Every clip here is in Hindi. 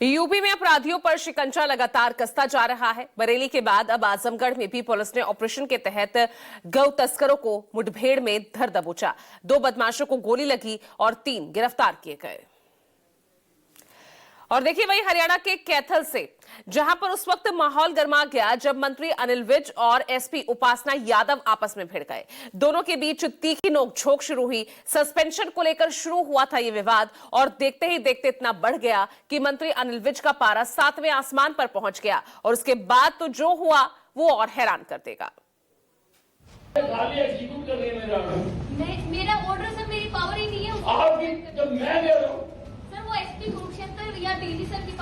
यूपी में अपराधियों पर शिकंजा लगातार कसता जा रहा है। बरेली के बाद अब आजमगढ़ में भी पुलिस ने ऑपरेशन के तहत गौ तस्करों को मुठभेड़ में धर दबोचा। 2 बदमाशों को गोली लगी और 3 गिरफ्तार किए गए। और देखिए वही हरियाणा के कैथल से, जहां पर उस वक्त माहौल गर्मा गया जब मंत्री अनिल विज और एसपी उपासना यादव आपस में भिड़ गए। दोनों के बीच तीखी नोकझोंक शुरू हुई। सस्पेंशन को लेकर शुरू हुआ था ये विवाद और देखते ही देखते इतना बढ़ गया कि मंत्री अनिल विज का पारा 7वें आसमान पर पहुंच गया। और उसके बाद तो जो हुआ वो और हैरान कर देगा। मेरा ऑर्डर सर, मेरी पावर ही नहीं है। जब मैं दे रहा हूं सर, वो एसपी कुरुक्षेत्र या डीजी सर की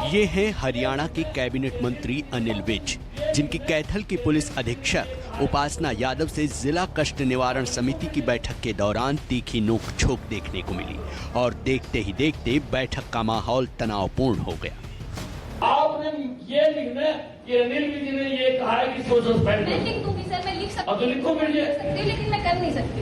ये हैं हरियाणा के कैबिनेट मंत्री अनिल विज, जिनकी कैथल की पुलिस अधीक्षक उपासना यादव से जिला कष्ट निवारण समिति की बैठक के दौरान तीखी नोक-झोंक देखने को मिली और देखते ही देखते बैठक का माहौल तनावपूर्ण हो गया। आपने ये लिखना है कि अनिल विज ने ये कहा है कि सोशल सस्पेंड। मैं लिख दूंगी सर, मैं लिख सकती हूं। अब तो लिखो फिर ये। लेकिन मैं कर नहीं सकती।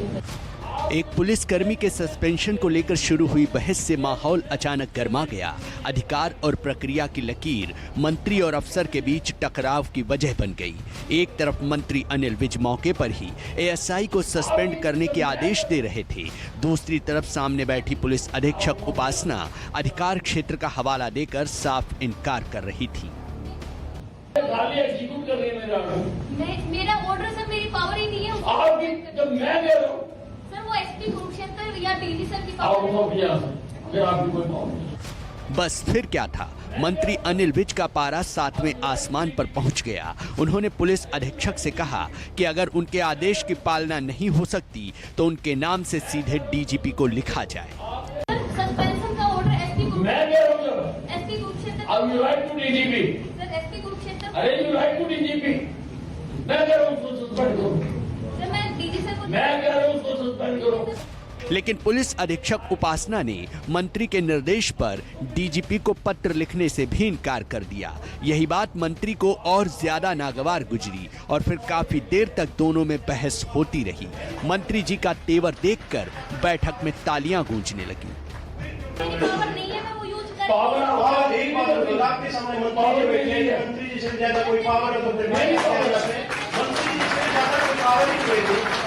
एक पुलिसकर्मी के सस्पेंशन को लेकर शुरू हुई बहस से माहौल अचानक गर्मा गया। अधिकार और प्रक्रिया की लकीर मंत्री और अफसर के बीच टकराव की वजह बन गई। एक तरफ मंत्री अनिल विज मौके पर ही एएसआई को सस्पेंड करने के आदेश दे रहे थे, दूसरी तरफ सामने बैठी पुलिस अधीक्षक उपासना अधिकार क्षेत्र का हवाला देकर साफ इनकार कर रही थी। मेरा ऑर्डर सर, मेरी पावर ही नहीं है। जब मैं दे रहा हूं सर, वो एसपी कुरुक्षेत्र या डीजी सर की बस फिर क्या था, मंत्री अनिल विज का पारा 7वें आसमान पर पहुंच गया। उन्होंने पुलिस अधीक्षक से कहा कि अगर उनके आदेश की पालना नहीं हो सकती तो उनके नाम से सीधे डीजीपी को लिखा जाए। सस्पेंशन का ऑर्डर एसपी मैं दे रहा हूं। एसपी कुरुक्षेत्र। अब you write to DGP. Sir, SP Kurukshetra. अरे यू राइट टू डीजीपी। मैं कह रहा हूं उसको सस्पेंड करो। सर, मैं डीजी सर को। मैं कह रहा हूं उसको सस्पेंड करो। लेकिन पुलिस अधीक्षक उपासना ने मंत्री के निर्देश पर डीजीपी को पत्र लिखने से भी इनकार कर दिया। यही बात मंत्री को और ज्यादा नागवार गुजरी और फिर काफी देर तक दोनों में बहस होती रही। मंत्री जी का तेवर देखकर बैठक में तालियां गूंजने लगी। मेरी पावर नहीं है, मैं वो यूज कर। पावर एक पावर आपके सामने मंत्री जी से ज्यादा कोई पावर है तो फिर नहीं मंत्री जी से ज्यादा कोई पावर ही नहीं।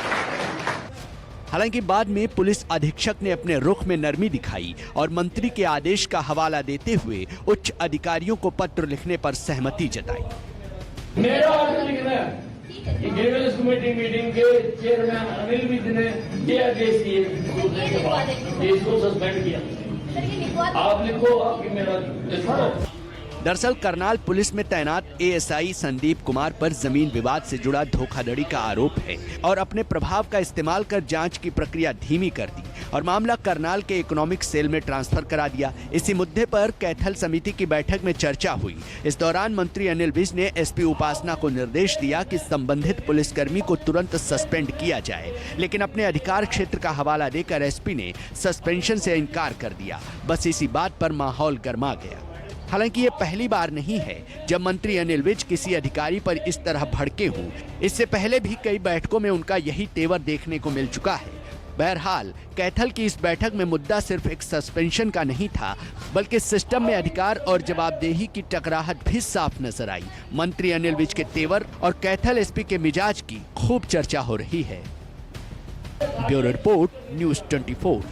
हालांकि बाद में पुलिस अधीक्षक ने अपने रुख में नरमी दिखाई और मंत्री के आदेश का हवाला देते हुए उच्च अधिकारियों को पत्र लिखने पर सहमति जताई। मेरा आदेश लिखना है कि ग्रीवेंस कमेटी मीटिंग के चेयरमैन अनिल विज ने ये आदेश दिए कि इसको सस्पेंड किया। आप लिखो, आपकी मेरा। दरअसल करनाल पुलिस में तैनात एएसआई संदीप कुमार पर जमीन विवाद से जुड़ा धोखाधड़ी का आरोप है और अपने प्रभाव का इस्तेमाल कर जांच की प्रक्रिया धीमी कर दी और मामला करनाल के इकोनॉमिक सेल में ट्रांसफर करा दिया। इसी मुद्दे पर कैथल समिति की बैठक में चर्चा हुई। इस दौरान मंत्री अनिल विज ने एसपी उपासना को निर्देश दिया कि संबंधित पुलिसकर्मी को तुरंत सस्पेंड किया जाए, लेकिन अपने अधिकार क्षेत्र का हवाला देकर एसपी ने सस्पेंशन से इनकार कर दिया। बस इसी बात पर माहौल गर्मा गया। हालांकि ये पहली बार नहीं है जब मंत्री अनिल विज किसी अधिकारी पर इस तरह भड़के हों। इससे पहले भी कई बैठकों में उनका यही तेवर देखने को मिल चुका है। बहरहाल कैथल की इस बैठक में मुद्दा सिर्फ एक सस्पेंशन का नहीं था, बल्कि सिस्टम में अधिकार और जवाबदेही की टकराहट भी साफ नजर आई। मंत्री अनिल विज के तेवर और कैथल एसपी के मिजाज की खूब चर्चा हो रही है। Bureau report, news 24।